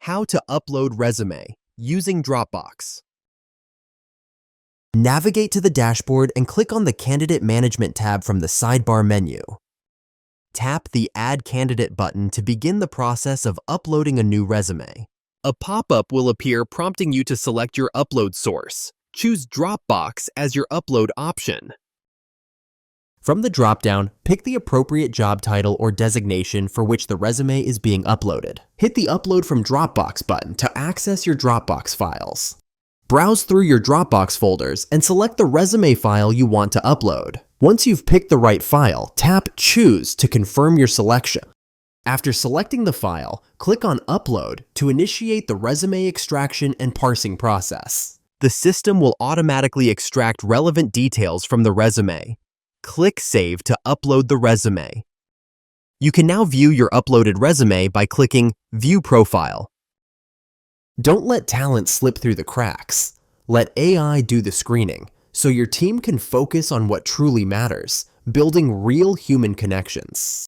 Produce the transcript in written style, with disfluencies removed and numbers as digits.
How to upload resume using Dropbox. Navigate to the dashboard and click on the Candidate Management tab from the sidebar menu. Tap the Add Candidate button to begin the process of uploading a new resume. A pop-up will appear prompting you to select your upload source. Choose Dropbox as your upload option. From the drop-down, pick the appropriate job title or designation for which the resume is being uploaded. Hit the Upload from Dropbox button to access your Dropbox files. Browse through your Dropbox folders and select the resume file you want to upload. Once you've picked the right file, tap Choose to confirm your selection. After selecting the file, click on Upload to initiate the resume extraction and parsing process. The system will automatically extract relevant details from the resume. Click Save to upload the resume. You can now view your uploaded resume by clicking View Profile. Don't let talent slip through the cracks. Let AI do the screening so your team can focus on what truly matters, building real human connections.